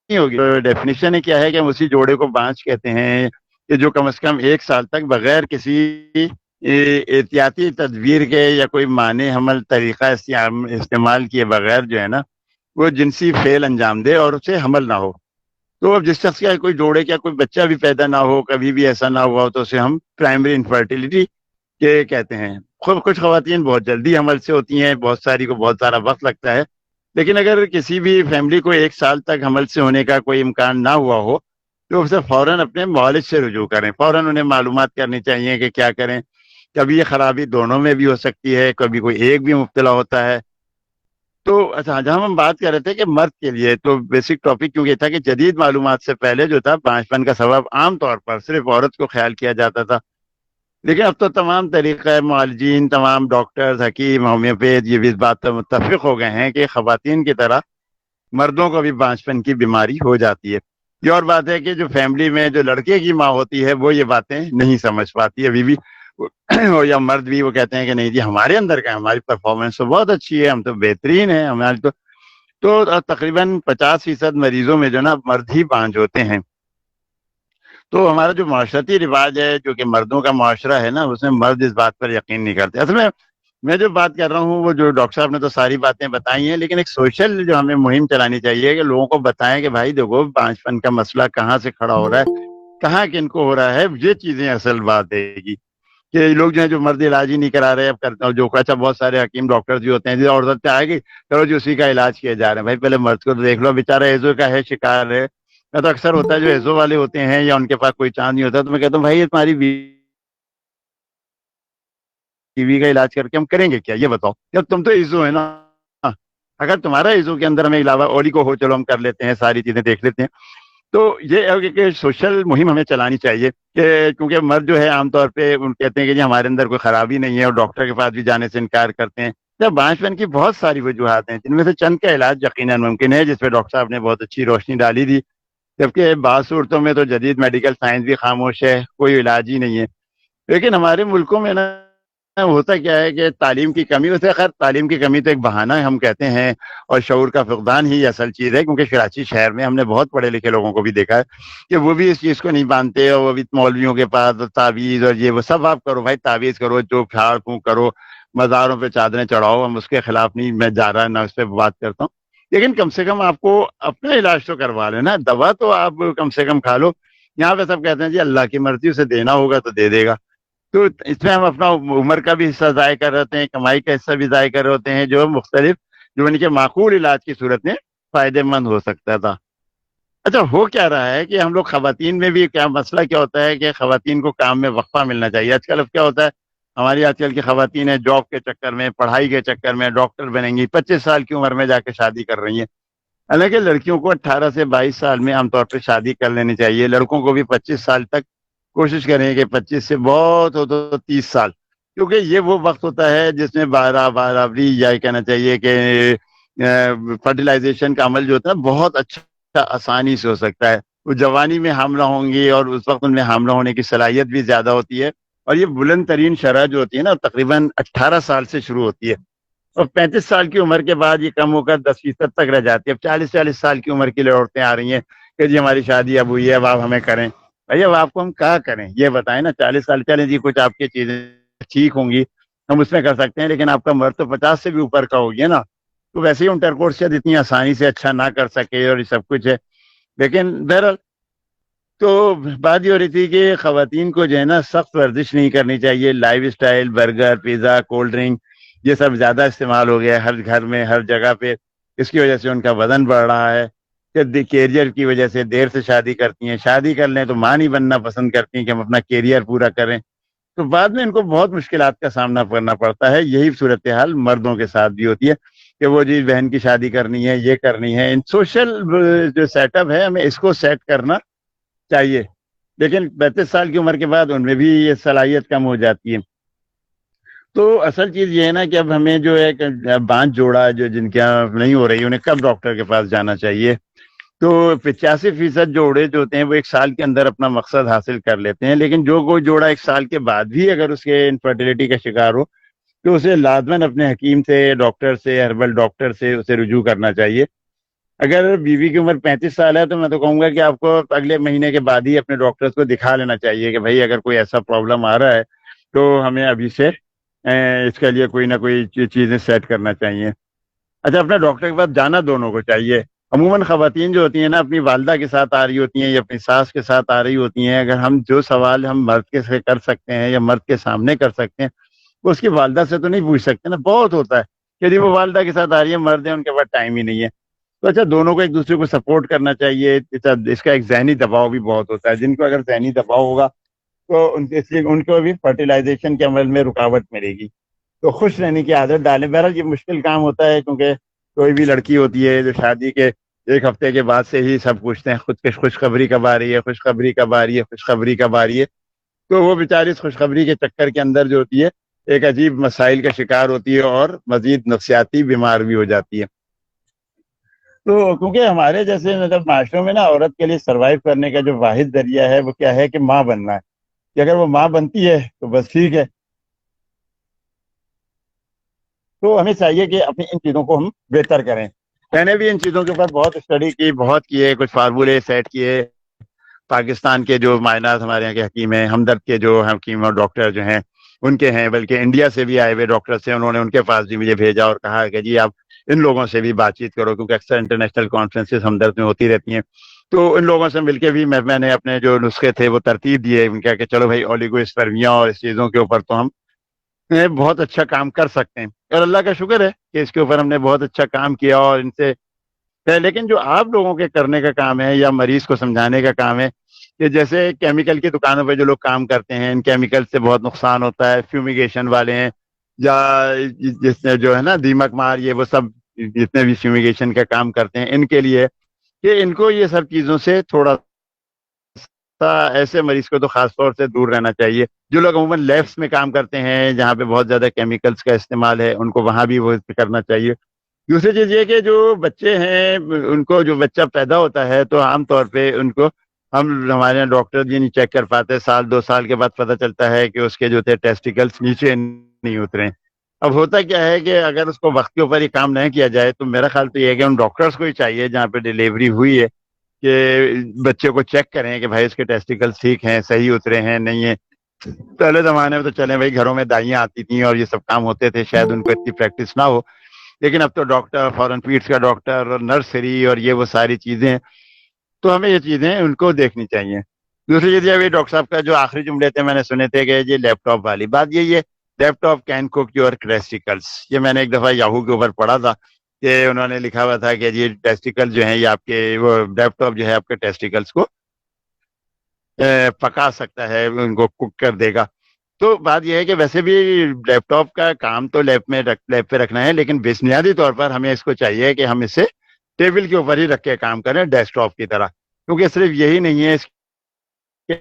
ہوگی. ڈیفینیشن کیا ہے کہ ہم اسی جوڑے کو بانجھ کہتے ہیں کہ جو کم از کم 1 سال تک بغیر کسی احتیاطی تدبیر کے یا کوئی معنی حمل طریقہ استعمال کیے بغیر جو ہے نا وہ جنسی فعل انجام دے اور اسے حمل نہ ہو. تو اب جس شخص کا کوئی جوڑے کا کوئی بچہ بھی پیدا نہ ہو, کبھی بھی ایسا نہ ہوا ہو, تو اسے ہم پرائمری انفرٹیلٹی کے کہتے ہیں. کچھ خواتین بہت جلدی حمل سے ہوتی ہیں, بہت ساری کو بہت سارا وقت لگتا ہے. لیکن اگر کسی بھی فیملی کو 1 سال تک حمل سے ہونے کا کوئی امکان نہ ہوا ہو تو اسے فوراً اپنے معالج سے رجوع کریں. فوراً انہیں معلومات کرنی چاہیے کہ کیا کریں. کبھی یہ خرابی دونوں میں بھی ہو سکتی ہے, کبھی کوئی ایک بھی مبتلا ہوتا ہے. تو اچھا جہاں ہم بات کر رہے تھے کہ مرد کے لیے, تو بیسک ٹاپک کیونکہ تھا کہ جدید معلومات سے پہلے جو تھا بانجھ پن کا سبب عام طور پر صرف عورت کو خیال کیا جاتا تھا. لیکن اب تو تمام طریقہ معالجین, تمام ڈاکٹرز, حکیم, ہومیوپیتھ یہ بھی اس بات پر متفق ہو گئے ہیں کہ خواتین کی طرح مردوں کو بھی بانجھ پن کی بیماری ہو جاتی ہے. یہ اور بات ہے کہ جو فیملی میں جو لڑکے کی ماں ہوتی ہے وہ یہ باتیں نہیں سمجھ پاتی ابھی بھی, یا مرد بھی وہ کہتے ہیں کہ نہیں جی ہمارے اندر کا ہماری پرفارمنس تو بہت اچھی ہے, ہم تو بہترین ہیں ہماری تو تقریباً 50% مریضوں میں جو نا مرد ہی بانجھ ہوتے ہیں. تو ہمارا جو معاشرتی رواج ہے جو کہ مردوں کا معاشرہ ہے نا, اس میں مرد اس بات پر یقین نہیں کرتے. اصل میں جو بات کر رہا ہوں وہ جو ڈاکٹر صاحب نے تو ساری باتیں بتائی ہیں, لیکن ایک سوشل جو ہمیں مہم چلانی چاہیے کہ لوگوں کو بتائیں کہ بھائی دیکھو بانجھ پن کا مسئلہ کہاں سے کھڑا ہو رہا ہے, کہاں کن کو ہو رہا ہے. یہ چیزیں اصل بات ہے گی کہ لوگ جو ہیں جو مرد علاج ہی نہیں کرا رہے. اب کرتا ہوں جو اچھا بہت سارے حکیم ڈاکٹر بھی ہوتے ہیں جو عورت پہ آئے گی چلو جی اسی کا علاج کیے جا رہے ہیں. بھائی پہلے مرد کو تو دیکھ لو, بیچارہ ایزو کا ہے, شکار ہے. میں تو اکثر ہوتا ہے جو ایزو والے ہوتے ہیں یا ان کے پاس کوئی چاند نہیں ہوتا تو میں کہتا ہوں بھائی تمہاری بیوی کا علاج کر کے ہم کریں گے کیا, یہ بتاؤ. جب تم تو ایزو ہے نا, اگر تمہارا ایزو کے اندر ہمیں علاوہ اولی کو ہو چلو ہم کر لیتے ہیں, ساری چیزیں دیکھ لیتے ہیں. تو یہ کہ سوشل مہم ہمیں چلانی چاہیے کہ کیونکہ مرد جو ہے عام طور پہ کہتے ہیں کہ جی ہمارے اندر کوئی خرابی نہیں ہے, اور ڈاکٹر کے پاس بھی جانے سے انکار کرتے ہیں. جب بانجھ پن کی بہت ساری وجوہات ہیں جن میں سے چند کا علاج یقیناً ممکن ہے, جس پہ ڈاکٹر صاحب نے بہت اچھی روشنی ڈالی تھی. جبکہ بعض صورتوں میں تو جدید میڈیکل سائنس بھی خاموش ہے, کوئی علاج ہی نہیں ہے. لیکن ہمارے ملکوں میں نا ہوتا کیا ہے کہ تعلیم کی کمی ہوتی ہے. خیر تعلیم کی کمی تو ایک بہانہ ہم کہتے ہیں, اور شعور کا فقدان ہی اصل چیز ہے, کیونکہ کراچی شہر میں ہم نے بہت پڑھے لکھے لوگوں کو بھی دیکھا ہے کہ وہ بھی اس چیز کو نہیں مانتے, اور وہ بھی مولویوں کے پاس تعویذ اور یہ وہ سب آپ کرو بھائی, تعویذ کرو, جو پھاڑ پھونک کرو, مزاروں پہ چادریں چڑھاؤ, ہم اس کے خلاف نہیں, میں جا رہا نہ اس پہ بات کرتا ہوں, لیکن کم سے کم آپ کو اپنا علاج تو کروا لینا, دوا تو آپ کم سے کم کھا لو. یہاں پہ سب کہتے ہیں جی اللہ کی مرضی, اسے دینا ہوگا تو دے دے گا. تو اس میں ہم اپنا عمر کا بھی حصہ ضائع کر رہے ہوتے ہیں, کمائی کا حصہ بھی ضائع کر رہے ہوتے ہیں, جو مختلف جو ان کے معقول علاج کی صورت میں فائدے مند ہو سکتا تھا. اچھا ہو کیا رہا ہے کہ ہم لوگ خواتین میں بھی کیا مسئلہ کیا ہوتا ہے کہ خواتین کو کام میں وقفہ ملنا چاہیے. آج کل اب کیا ہوتا ہے, ہماری آج کل کی خواتین ہیں جاب کے چکر میں, پڑھائی کے چکر میں, ڈاکٹر بنیں گی, 25 سال کی عمر میں جا کے شادی کر رہی ہیں. حالانکہ لڑکیوں کو 18 سے 22 سال میں عام طور پہ شادی کر لینی چاہیے. لڑکوں کو بھی 25 سال تک کوشش کریں کہ 25 سے بہت ہو تو 30 سال, کیونکہ یہ وہ وقت ہوتا ہے جس میں برابری یا کہنا چاہیے کہ فرٹیلائزیشن کا عمل جو ہوتا ہے بہت اچھا آسانی سے ہو سکتا ہے. وہ جوانی میں حاملہ ہوں گی اور اس وقت ان میں حاملہ ہونے کی صلاحیت بھی زیادہ ہوتی ہے, اور یہ بلند ترین شرح جو ہوتی ہے نا تقریباً 18 سال سے شروع ہوتی ہے, اور 35 سال کی عمر کے بعد یہ کم ہو کر 10% تک رہ جاتی ہے. اب 40 سال کی عمر کی عورتیں آ رہی ہیں کہ جی ہماری شادی اب ہوئی ہے, اب آپ ہمیں کریں. بھائی اب آپ کو ہم کیا کریں یہ بتائیں نا. 40 سال چلیں جی کچھ آپ کی چیزیں ٹھیک ہوں گی, ہم اس میں کر سکتے ہیں, لیکن آپ کا مرد تو 50 سے بھی اوپر کا ہو گیا نا, تو ویسے ہی انٹرکورس شاید اتنی آسانی سے اچھا نہ کر سکے, اور یہ سب کچھ ہے. لیکن بہرحال تو بات یہ ہو رہی تھی کہ خواتین کو جو ہے نا سخت ورزش نہیں کرنی چاہیے. Lifestyle, burger, pizza, cold drink, یہ سب زیادہ استعمال ہو گیا ہے ہر گھر میں, ہر جگہ پہ. اس کی وجہ سے ان کا وزن بڑھ رہا ہے. کیریئر کی وجہ سے دیر سے شادی کرتی ہیں, شادی کر لیں تو ماں نہیں بننا پسند کرتی ہیں کہ ہم اپنا کیریئر پورا کریں, تو بعد میں ان کو بہت مشکلات کا سامنا کرنا پڑتا ہے. یہی صورتحال مردوں کے ساتھ بھی ہوتی ہے کہ وہ جی بہن کی شادی کرنی ہے, یہ کرنی ہے. ان سوشل جو سیٹ اپ ہے ہمیں اس کو سیٹ کرنا چاہیے, لیکن 35 سال کی عمر کے بعد ان میں بھی یہ صلاحیت کم ہو جاتی ہے. تو اصل چیز یہ ہے نا کہ اب ہمیں جو ہے بانجھ جوڑا جو جن کے نہیں ہو رہی انہیں کب ڈاکٹر کے پاس جانا چاہیے. تو 85% جوڑے جو ہوتے ہیں وہ 1 سال کے اندر اپنا مقصد حاصل کر لیتے ہیں, لیکن جو کوئی جوڑا 1 سال کے بعد بھی اگر اس کے انفرٹیلٹی کا شکار ہو تو اسے لازماً اپنے حکیم سے, ڈاکٹر سے, ہربل ڈاکٹر سے اسے رجوع کرنا چاہیے. اگر بیوی کی عمر 35 سال ہے تو میں تو کہوں گا کہ آپ کو اگلے مہینے کے بعد ہی اپنے ڈاکٹر کو دکھا لینا چاہیے کہ بھائی اگر کوئی ایسا پرابلم آ رہا ہے تو ہمیں ابھی سے اس کے لیے کوئی نہ کوئی چیزیں سیٹ کرنا چاہیے. اچھا اپنے ڈاکٹر کے پاس جانا دونوں کو چاہیے. عموماً خواتین جو ہوتی ہیں نا اپنی والدہ کے ساتھ آ رہی ہوتی ہیں یا اپنی ساس کے ساتھ آ رہی ہوتی ہیں, اگر ہم جو سوال ہم مرد کے سے کر سکتے ہیں یا مرد کے سامنے کر سکتے ہیں وہ اس کی والدہ سے تو نہیں پوچھ سکتے نا. بہت ہوتا ہے کہ جی وہ والدہ کے ساتھ آ رہی ہے, مرد ہیں ان کے پاس ٹائم ہی نہیں ہے. تو اچھا دونوں کو ایک دوسرے کو سپورٹ کرنا چاہیے. اس کا ایک ذہنی دباؤ بھی بہت ہوتا ہے, جن کو اگر ذہنی دباؤ ہوگا تو ان کو بھی فرٹیلائزیشن کے عمل میں رکاوٹ ملے گی. تو خوش رہنے کی عادت ڈالیں. بہرحال یہ مشکل کام ہوتا ہے کیونکہ کوئی بھی لڑکی ہوتی ہے جو شادی کے 1 ہفتے کے بعد سے ہی سب پوچھتے ہیں خود کے خوشخبری کب آ رہی ہے, خوشخبری کب آ رہی ہے, خوشخبری کب آ رہی ہے. تو وہ بیچاری اس خوشخبری کے چکر کے اندر جو ہوتی ہے ایک عجیب مسائل کا شکار ہوتی ہے اور مزید نفسیاتی بیمار بھی ہو جاتی ہے. تو کیونکہ ہمارے جیسے مطلب معاشروں میں نا عورت کے لیے سروائیو کرنے کا جو واحد ذریعہ ہے وہ کیا ہے کہ ماں بننا ہے, کہ اگر وہ ماں بنتی ہے تو بس ٹھیک ہے. تو ہمیں چاہیے کہ اپنی ان چیزوں کو ہم بہتر کریں. میں نے بھی ان چیزوں کے اوپر بہت اسٹڈی کی, بہت کیے, کچھ فارمولے سیٹ کیے. پاکستان کے جو معائنات ہمارے یہاں کے حکیم ہیں, ہمدرد کے جو حکیم اور ڈاکٹر جو ہیں ان کے ہیں, بلکہ انڈیا سے بھی آئے ہوئے ڈاکٹر سے, انہوں نے ان کے پاس بھی مجھے بھیجا اور کہا کہ جی آپ ان لوگوں سے بھی بات چیت کرو, کیونکہ اکثر انٹرنیشنل کانفرنسز ہمدرد میں ہوتی رہتی ہیں. تو ان لوگوں سے مل کے بھی میں نے اپنے جو نسخے تھے وہ ترتیب دیے ان کا کہ چلو بھائی اولیگو اسپرمیا اور اس چیزوں کے اوپر تو ہم بہت اچھا کام کر سکتے ہیں, اور اللہ کا شکر ہے کہ اس کے اوپر ہم نے بہت اچھا کام کیا اور ان سے. لیکن جو آپ لوگوں کے کرنے کا کام ہے یا مریض کو سمجھانے کا کام ہے کہ جیسے کیمیکل کی دکانوں پہ جو لوگ کام کرتے ہیں ان کیمیکل سے بہت نقصان ہوتا ہے, فیومیگیشن والے ہیں یا جس نے جو ہے نا دیمک مار, یہ وہ سب جتنے بھی فیومیگیشن کا کام کرتے ہیں ان کے لیے کہ ان کو یہ سب چیزوں سے تھوڑا ایسے مریض کو تو خاص طور سے دور رہنا چاہیے. جو لوگ عموماً لیبس میں کام کرتے ہیں جہاں پہ بہت زیادہ کیمیکلز کا استعمال ہے ان کو وہاں بھی وہ کرنا چاہیے. دوسری چیز یہ کہ جو بچے ہیں ان کو جو بچہ پیدا ہوتا ہے تو عام طور پہ ان کو ہمارے یہاں ڈاکٹر یہ نہیں چیک کر پاتے, 1-2 سال کے بعد پتہ چلتا ہے کہ اس کے جو تھے ٹیسٹیکلز نیچے نہیں اترے. اب ہوتا کیا ہے کہ اگر اس کو وقت کے اوپر یہ کام نہیں کیا جائے تو میرا خیال تو یہ ہے کہ ان ڈاکٹرز کو ہی چاہیے جہاں پہ ڈیلیوری ہوئی ہے کہ بچے کو چیک کریں کہ بھائی اس کے ٹیسٹیکلز ٹھیک ہیں, صحیح اترے ہیں, نہیں ہیں. پہلے زمانے میں تو چلیں بھائی گھروں میں دائیاں آتی تھیں اور یہ سب کام ہوتے تھے, شاید ان کو اتنی پریکٹس نہ ہو, لیکن اب تو ڈاکٹر, فورن پیڈس کا ڈاکٹر اور نرسری اور یہ وہ ساری چیزیں ہیں, تو ہمیں یہ چیزیں ان کو دیکھنی چاہیے. دوسری چیز یہ ڈاکٹر صاحب کا جو آخری جملے تھے میں نے سنے تھے کہ یہ لیپ ٹاپ والی بات, یہ لیپ ٹاپ کین کوک یور ٹیسٹیکلس, یہ میں نے ایک دفعہ یاہو کے اوپر پڑھا تھا کہ انہوں نے لکھا ہوا تھا کہ یہ ٹیسٹیکل جو ہیں یہ آپ کے, وہ لیپ ٹاپ جو ہے آپ کے ٹیسٹیکلس کو پکا سکتا ہے, ان کو کوک کر دے گا. تو بات یہ ہے کہ ویسے بھی لیپ ٹاپ کا کام تو لیب پہ رکھنا ہے, لیکن بنیادی طور پر ہمیں اس کو چاہیے کہ ہم اسے ٹیبل کے اوپر ہی رکھ کے کام کریں ڈیسک ٹاپ کی طرح, کیونکہ صرف یہی نہیں ہے, اس کے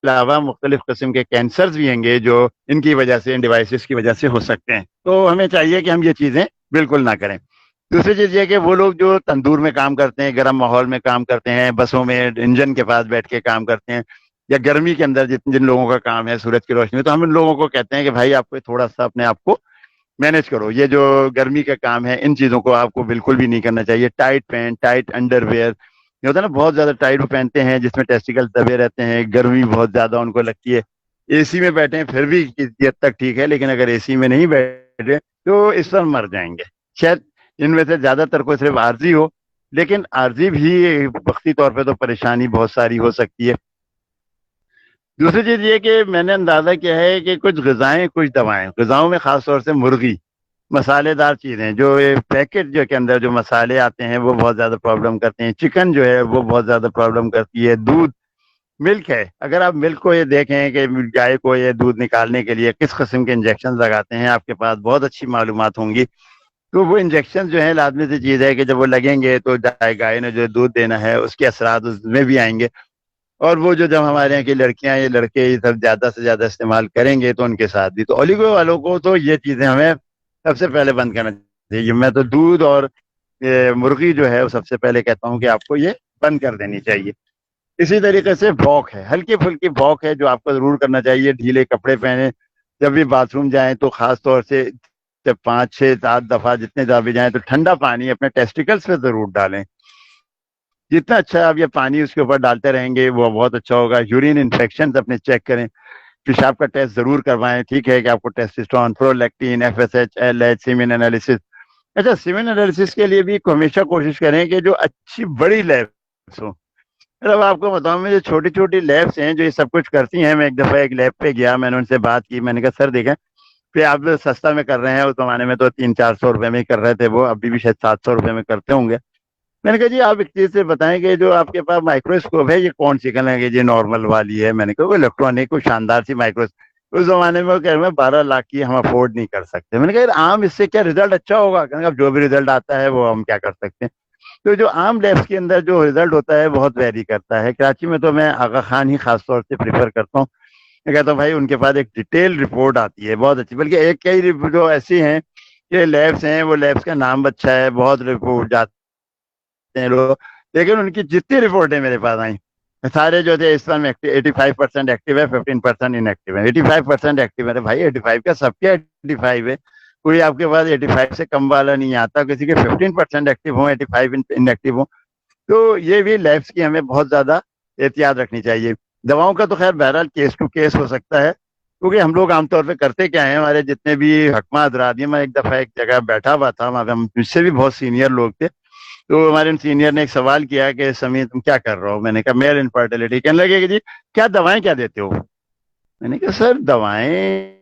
علاوہ مختلف قسم کے کینسرز بھی ہیں گے جو ان کی وجہ سے, ان ڈیوائسز کی وجہ سے ہو سکتے ہیں. تو ہمیں چاہیے کہ ہم یہ چیزیں بالکل نہ کریں. دوسری چیز یہ کہ وہ لوگ جو تندور میں کام کرتے ہیں, گرم ماحول میں کام کرتے ہیں, بسوں میں انجن کے پاس بیٹھ کے کام کرتے ہیں, یا گرمی کے اندر جن لوگوں کا کام ہے سورج کی روشنی میں, تو ہم ان لوگوں کو کہتے ہیں کہ بھائی آپ کو تھوڑا سا اپنے آپ کو مینج کرو. یہ جو گرمی کا کام ہے ان چیزوں کو آپ کو بالکل بھی نہیں کرنا چاہیے. Tight pant, tight underwear, یہ ہوتا ہے نا بہت زیادہ ٹائٹ پہنتے ہیں جس میں ٹیسٹیکل دبے رہتے ہیں, گرمی بہت زیادہ ان کو لگتی ہے. اے سی میں بیٹھے ہیں پھر بھی کسی حد تک ٹھیک ہے, لیکن اگر اے سی میں نہیں بیٹھے تو اس پر مر جائیں گے. شاید ان میں سے زیادہ تر کو صرف عارضی ہو, لیکن عارضی بھی وقتی طور پہ تو پریشانی بہت ساری ہو سکتی ہے. دوسری چیز یہ کہ میں نے اندازہ کیا ہے کہ کچھ غذائیں, کچھ دوائیں, غذاؤں میں خاص طور سے مرغی, مسالے دار چیزیں, جو پیکٹ جو کے اندر جو مسالے آتے ہیں وہ بہت زیادہ پرابلم کرتے ہیں. چکن جو ہے وہ بہت زیادہ پرابلم کرتی ہے. دودھ, ملک ہے, اگر آپ ملک کو یہ دیکھیں کہ گائے کو یہ دودھ نکالنے کے لیے کس قسم کے انجیکشن لگاتے ہیں, آپ کے پاس بہت اچھی معلومات ہوں گی. تو وہ انجیکشن جو ہے لازمی سی چیز ہے کہ جب وہ لگیں گے تو گائے نے جو دودھ دینا ہے اس کے اثرات اس میں بھی آئیں گے. اور وہ جو جب ہمارے یہاں کی لڑکیاں یا لڑکے یہ سب زیادہ سے زیادہ استعمال کریں گے تو ان کے ساتھ بھی. تو اولیگو والوں کو تو یہ چیزیں ہمیں سب سے پہلے بند کرنا چاہیے. میں تو دودھ اور مرغی جو ہے وہ سب سے پہلے کہتا ہوں کہ آپ کو یہ بند کر دینی چاہیے. اسی طریقے سے واک ہے, ہلکی پھلکی واک ہے جو آپ کو ضرور کرنا چاہیے. ڈھیلے کپڑے پہنے, جب بھی باتھ روم جائیں تو خاص طور سے جب 5, 6, 7 دفعہ جتنے دفعہ بھی جائیں تو ٹھنڈا پانی اپنے ٹیسٹیکلز پہ ضرور ڈالیں. جتنا اچھا آپ یہ پانی اس کے اوپر ڈالتے رہیں گے وہ بہت اچھا ہوگا. یورین انفیکشن اپنے چیک کریں, پیشاب کا ٹیسٹ ضرور کروائیں. ٹھیک ہے کہ آپ کو ٹیسٹوسٹرون, پرولیکٹین, FSH, LH, سیمن انالیسس. اچھا, سیمن انالیسس کے لیے بھی ہمیشہ کوشش کریں کہ جو اچھی بڑی لیبس ہوں. اب آپ کو بتاؤں میں جو چھوٹی چھوٹی لیبس ہیں جو یہ سب کچھ کرتی ہیں, میں ایک دفعہ ایک لیب پہ گیا, میں نے ان سے بات کی, میں نے کہا سر دیکھیں پھر آپ سستا میں کر رہے ہیں, اس زمانے میں تو 300-400 روپے میں ہی کر رہے تھے وہ, ابھی بھی شاید 700 روپے میں کرتے ہوں گے. میں نے کہا جی آپ ایک چیز سے بتائیں کہ جو آپ کے پاس مائکروسکوپ ہے یہ کون سی کہنے لگے جی نارمل والی ہے. میں نے کہا وہ الیکٹرانک کوئی شاندار سی مائکروسکوپ, اس زمانے میں وہ کہہ رہے ہیں 12 لاکھ کی ہم افورڈ نہیں کر سکتے. میں نے کہا یار عام اس سے کیا رزلٹ اچھا ہوگا, کہنے اب جو بھی رزلٹ آتا ہے وہ ہم کیا کر سکتے ہیں. تو جو عام لیبس کے اندر جو رزلٹ ہوتا ہے بہت ویری کرتا ہے. کراچی میں تو میں آغا خان ہی خاص طور سے پریفر کرتا ہوں. میں کہتا ہوں بھائی ان کے پاس ایک ڈیٹیل رپورٹ آتی ہے بہت اچھی, بلکہ ایک کئی جو ایسی ہیں کہ لیبس ہیں وہ لیبس کا نام اچھا ہے, بہت رپورٹ جاتے ہیں لوگ, لیکن ان کی جتنی رپورٹیں میرے پاس آئیں سارے جو تھے اس میں 85% ایکٹیو ہے, 15% ان ایکٹیو ہے. 85% ایکٹیو ہے بھائی, 85 کا سب کے 85 ہے, کوئی آپ کے پاس 85 سے کم والا نہیں آتا, کسی کے 15% ایکٹیو ہوں, 85 ان ایکٹیو ہوں. تو یہ بھی لیبس کی ہمیں بہت زیادہ احتیاط رکھنی چاہیے. دواؤں کا تو خیر بہرحال کیس ٹو کیس ہو سکتا ہے, کیونکہ ہم لوگ عام طور پہ کرتے کیا ہیں, ہمارے جتنے بھی حکمہ حضرات ہیں, میں ایک دفعہ ایک جگہ بیٹھا ہوا تھا, وہاں پہ مجھ سے بھی بہت سینئر لوگ تھے, تو ہمارے سینئر نے ایک سوال کیا کہ سمیع تم کیا کر رہے ہو. میں نے کہا میل انفرٹیلٹی. کہنے لگے کہ جی کیا دوائیں کیا دیتے ہو. میں نے کہا سر دوائیں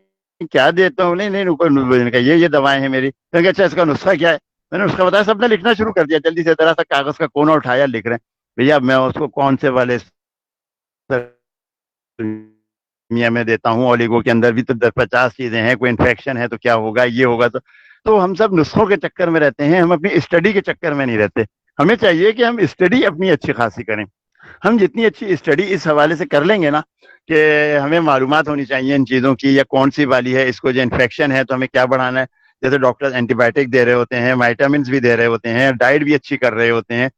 کیا دیتا ہوں, نہیں یہ دوائیں ہیں میری. میں نے کہا اچھا اس کا نسخہ کیا ہے. میں نے نسخہ بتایا, سب نے لکھنا شروع کر دیا جلدی سے, ذرا سا کاغذ کا کونا اٹھایا, لکھ رہے ہیں. بھیا میں اس کو کون سے والے میں دیتا ہوں, اولیگو کے اندر بھی تو 50 چیزیں ہیں, کوئی انفیکشن ہے تو کیا ہوگا, یہ ہوگا. تو ہم سب نسخوں کے چکر میں رہتے ہیں, ہم اپنی اسٹڈی کے چکر میں نہیں رہتے. ہمیں چاہیے کہ ہم اسٹڈی اپنی اچھی خاصی کریں. ہم جتنی اچھی اسٹڈی اس حوالے سے کر لیں گے نا کہ ہمیں معلومات ہونی چاہیے ان چیزوں کی, یا کون سی والی ہے, اس کو جو انفیکشن ہے تو ہمیں کیا بڑھانا ہے. جیسے ڈاکٹر اینٹی بائیوٹک دے رہے ہوتے ہیں, وائٹامنس بھی دے رہے ہوتے ہیں, ڈائٹ بھی اچھی کر رہے ہوتے ہیں,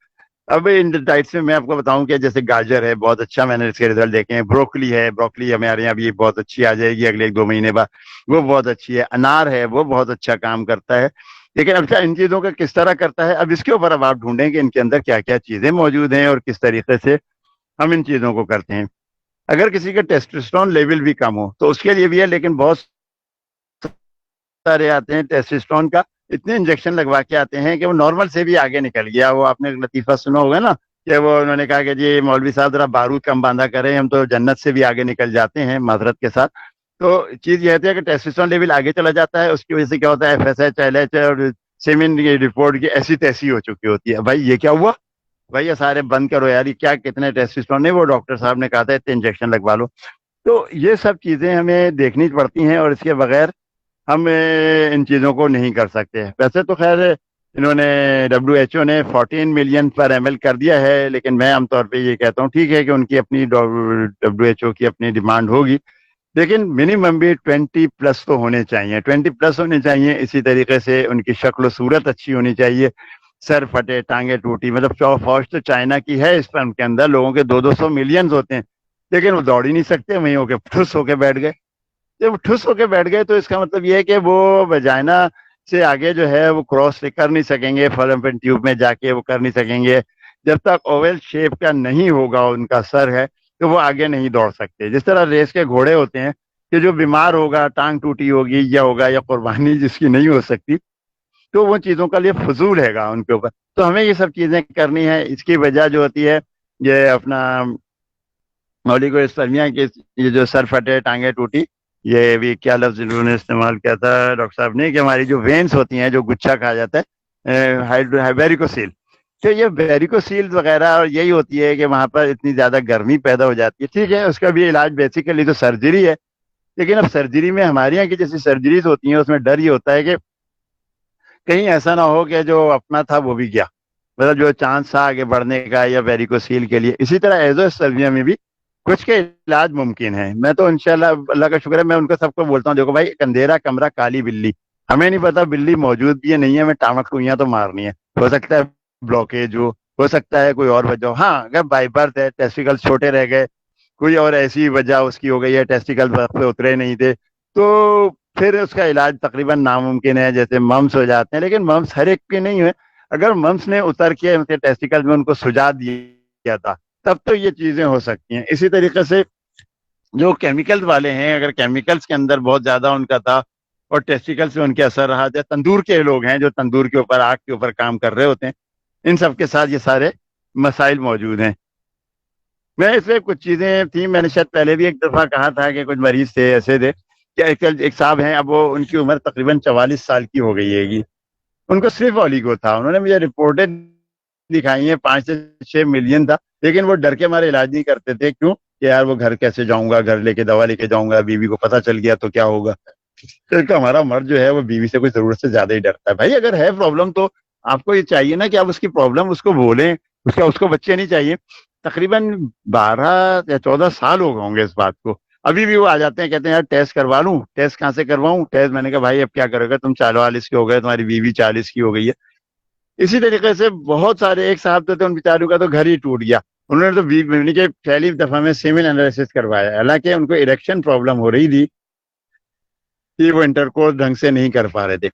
اب ان ڈائٹس میں میں آپ کو بتاؤں کہ جیسے گاجر ہے بہت اچھا، میں نے اس کے ریزلٹ دیکھے ہیں. بروکلی ہے، بروکلی ہمارے یہاں بھی بہت اچھی آ جائے گی اگلے 1-2 مہینے بعد، وہ بہت اچھی ہے. انار ہے وہ بہت اچھا کام کرتا ہے. لیکن اب ان چیزوں کا کس طرح کرتا ہے، اب اس کے اوپر اب آپ ڈھونڈیں کہ ان کے اندر کیا کیا چیزیں موجود ہیں اور کس طریقے سے ہم ان چیزوں کو کرتے ہیں. اگر کسی کا ٹیسٹوسٹرون لیول بھی کم ہو تو اس کے لیے بھی ہے، لیکن بہت سارے آتے ہیں ٹیسٹوسٹرون کا اتنے انجیکشن لگوا کے آتے ہیں کہ وہ نارمل سے بھی آگے نکل گیا. وہ آپ نے لطیفہ سنا ہوگا نا کہ وہ انہوں نے کہا کہ جی مولوی صاحب ذرا بارود کم باندھا کریں، ہم تو جنت سے بھی آگے نکل جاتے ہیں معذرت کے ساتھ. تو چیز یہ ہوتی ہے کہ ٹیسٹوسٹرون لیول آگے چلا جاتا ہے، اس کی وجہ سے کیا ہوتا ہے FSH LH اور سیمن رپورٹ کی ایسی تیسی ہو چکی ہوتی ہے. بھائی یہ کیا ہوا، بھائی یہ سارے بند کرو یار، یہ کیا کتنے ٹیسٹوسٹرون نہیں، وہ ڈاکٹر صاحب نے کہا تھا اتنے انجیکشن لگوا لو. تو یہ سب چیزیں ہمیں دیکھنی پڑتی ہیں اور اس کے بغیر ہم ان چیزوں کو نہیں کر سکتے. ویسے تو خیر انہوں نے WHO نے 14 ملین پر ML کر دیا ہے، لیکن میں عام طور پہ یہ کہتا ہوں ٹھیک ہے کہ ان کی اپنی WHO کی اپنی ڈیمانڈ ہوگی، لیکن منیمم بھی 20+ تو ہونے چاہیے، 20+ ہونے چاہیے. اسی طریقے سے ان کی شکل و صورت اچھی ہونی چاہیے، سر پھٹے ٹانگیں ٹوٹی. مطلب فوج تو چائنا کی ہے، اس پر کے اندر لوگوں کے 200 ملینز ہوتے ہیں، لیکن وہ دوڑ ہی نہیں سکتے، وہیں ہو کے ٹھس ہو کے بیٹھ گئے. جب ٹھس ہو کے بیٹھ گئے تو اس کا مطلب یہ ہے کہ وہ وجائنا سے آگے جو ہے وہ کراس کر نہیں سکیں گے، فالوپین ٹیوب میں جا کے وہ کر نہیں سکیں گے. جب تک اوول شیپ کا نہیں ہوگا ان کا سر ہے تو وہ آگے نہیں دوڑ سکتے. جس طرح ریس کے گھوڑے ہوتے ہیں کہ جو بیمار ہوگا، ٹانگ ٹوٹی ہوگی یا ہوگا یا قربانی جس کی نہیں ہو سکتی، تو وہ چیزوں کا لیے فضول ہے گا ان کے اوپر. تو ہمیں یہ سب چیزیں کرنی ہے. اس کی وجہ جو ہوتی ہے یہ اپنا مولوی کو اسلامیہ کے یہ جو سر پھٹے ٹانگیں ٹوٹی، یہ بھی کیا لفظ انہوں نے استعمال کیا تھا ڈاکٹر صاحب نے کہ ہماری جو وینس ہوتی ہیں جو گچھا کھا جاتا ہے ویریکوسیل، تو یہ ویریکوسیل وغیرہ اور یہی ہوتی ہے کہ وہاں پر اتنی زیادہ گرمی پیدا ہو جاتی ہے. ٹھیک ہے اس کا بھی علاج بیسیکلی تو سرجری ہے، لیکن اب سرجری میں ہمارے یہاں کی جیسی سرجریز ہوتی ہیں اس میں ڈر یہ ہوتا ہے کہ کہیں ایسا نہ ہو کہ جو اپنا تھا وہ بھی گیا، مطلب جو چانس تھا آگے بڑھنے کا یا ویریکوسیل کے لیے. اسی طرح ایزو سلویا میں بھی کچھ کے علاج ممکن ہے. میں تو انشاءاللہ اللہ کا شکر ہے میں ان کو سب کو بولتا ہوں دیکھو بھائی اندھیرا کمرہ کالی بلی، ہمیں نہیں پتا بلی موجود بھی ہے نہیں ہے، ہمیں ٹامک سوئیاں تو مارنی ہے. ہو سکتا ہے بلاکیج ہو سکتا ہے کوئی اور وجہ ہو. ہاں اگر بائی برتھ ہے، ٹیسٹیکل چھوٹے رہ گئے، کوئی اور ایسی وجہ اس کی ہو گئی ہے، ٹیسٹیکل وقت پہ اترے نہیں تھے، تو پھر اس کا علاج تقریباً ناممکن ہے. جیسے ممس ہو جاتے ہیں، لیکن ممس ہر ایک کے نہیں ہوئے. اگر ممس نے اتر کے ان کے ٹیسٹیکل میں ان کو سجا دیا تھا تب تو یہ چیزیں ہو سکتی ہیں. اسی طریقے سے جو کیمیکلز والے ہیں، اگر کیمیکلز کے اندر بہت زیادہ ان کا تھا اور ٹیسٹیکل سے ان کے اثر رہا، جائے تندور کے لوگ ہیں جو تندور کے اوپر آگ کے اوپر کام کر رہے ہوتے ہیں، ان سب کے ساتھ یہ سارے مسائل موجود ہیں. میں اس میں کچھ چیزیں تھیں، میں نے شاید پہلے بھی ایک دفعہ کہا تھا کہ کچھ مریض تھے ایسے تھے کہ ایک صاحب ہیں، اب وہ ان کی عمر تقریباً 44 سال کی ہو گئی ہے گی. ان کو صرف اولیگو تھا، انہوں نے مجھے رپورٹیں دکھائی ہیں 5 سے 6 ملین تھا، لیکن وہ ڈر کے مارے علاج نہیں کرتے تھے. کیوں کہ یار وہ گھر کیسے جاؤں گا، گھر لے کے دوا لے کے جاؤں گا، بیوی کو پتہ چل گیا تو کیا ہوگا. ہمارا مرد جو ہے وہ بیوی سے کوئی ضرورت سے زیادہ ہی ڈرتا ہے. بھائی اگر ہے پرابلم تو آپ کو یہ چاہیے نا کہ آپ اس کی پرابلم اس کو بولیں، اس کو بچے نہیں چاہیے. تقریباً 12 یا 14 سال ہو گئے ہوں گے اس بات کو، ابھی بھی وہ آ جاتے ہیں کہتے ہیں یار ٹیسٹ کروا لوں. ٹیسٹ کہاں سے کرواؤں ٹیسٹ؟ میں نے کہا بھائی اب کیا کرو گے، تم 44 کے ہو گئے، تمہاری بیوی 40 کی ہو گئی ہے. اسی طریقے سے بہت سارے ایک صاحب تو تھے ان بیچاروں کا تو گھر ہی ٹوٹ گیا. انہوں نے تو بیوی کے پہلی دفعہ میں سیمن انالیسس کروایا، حالانکہ ان کو اریکشن پرابلم ہو رہی تھی کہ وہ انٹرکورس ڈھنگ سے نہیں کر پا رہے تھے.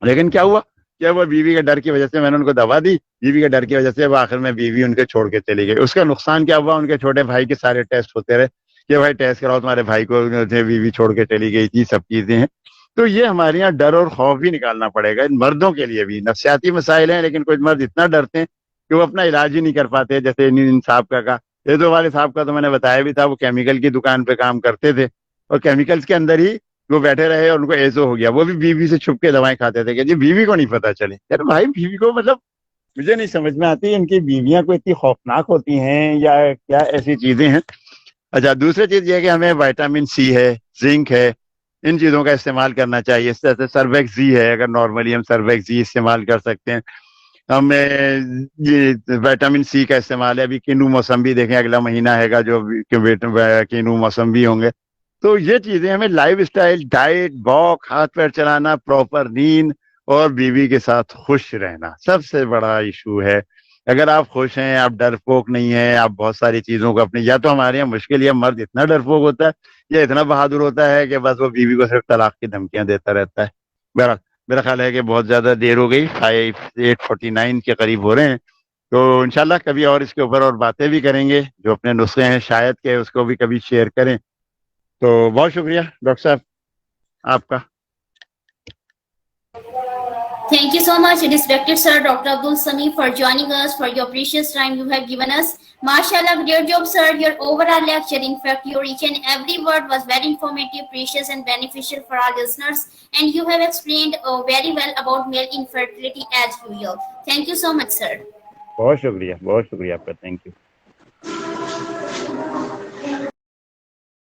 لیکن کیا ہوا کہ وہ بیوی کے ڈر کی وجہ سے میں نے ان کو دوا دی، بیوی کے ڈر کی وجہ سے وہ آخر میں بیوی ان کے چھوڑ کے چلی گئی. اس کا نقصان کیا ہوا، ان کے چھوٹے بھائی کے سارے ٹیسٹ ہوتے رہے کہ بھائی ٹیسٹ کراؤ تمہارے بھائی کو بیوی چھوڑ کے چلی گئی تھی، سب چیزیں ہیں. تو یہ ہمارے یہاں ڈر اور خوف بھی نکالنا پڑے گا ان مردوں کے لیے بھی. نفسیاتی مسائل ہیں، لیکن کچھ مرد اتنا ڈرتے ہیں کہ وہ اپنا علاج ہی نہیں کر پاتے. جیسے ان صاحب کا ایزو والے صاحب کا تو میں نے بتایا بھی تھا، وہ کیمیکل کی دکان پہ کام کرتے تھے اور کیمیکلز کے اندر ہی وہ بیٹھے رہے اور ان کو ایزو ہو گیا. وہ بھی بیوی سے چھپ کے دوائیں کھاتے تھے کہ جی بیوی کو نہیں پتا چلے. یار بھائی بیوی کو مطلب مجھے نہیں سمجھ میں آتی ان کی بیویاں کو اتنی خوفناک ہوتی ہیں یا کیا ایسی چیزیں ہیں. اچھا دوسری چیز یہ ہے کہ ہمیں وائٹامن سی ہے، زنک ہے، ان چیزوں کا استعمال کرنا چاہیے. اس طرح سے سرویکس زی ہے، اگر نارملی ہم سرویکس زی استعمال کر سکتے ہیں. ہمیں یہ وائٹامن سی کا استعمال ہے. ابھی کینو موسمبی دیکھیں اگلا مہینہ ہے گا جو کینو موسمبی ہوں گے. تو یہ چیزیں ہمیں لائف اسٹائل، ڈائٹ، واک، ہاتھ پیر چلانا، پراپر نیند اور بیوی کے ساتھ خوش رہنا سب سے بڑا ایشو ہے. اگر آپ خوش ہیں, آپ ڈرپوک نہیں ہیں, آپ بہت ساری چیزوں کو اپنی, یا تو ہمارے یہاں مشکل یہ مرد اتنا ڈرپوک ہوتا ہے یا اتنا بہادر ہوتا ہے کہ بس وہ بیوی کو صرف طلاق کی دھمکیاں دیتا رہتا ہے. بہرحال میرا خیال ہے کہ بہت زیادہ دیر ہو گئی, 8:49 کے قریب ہو رہے ہیں, تو انشاءاللہ کبھی اور اس کے اوپر اور باتیں بھی کریں گے. جو اپنے نسخے ہیں شاید کہ اس کو بھی کبھی شیئر کریں. تو بہت شکریہ ڈاکٹر صاحب آپ کا. Thank you so much, respected sir, Dr. Abdul Sami, for joining us, for your precious time you have given us. MashaAllah, great job, sir. Your overall lecture, in fact, your each and every word was very informative, precious, and beneficial for our listeners. And you have explained very well about male infertility as usual. Thank you so much, sir. بہت شکریہ آپ کا. Thank you.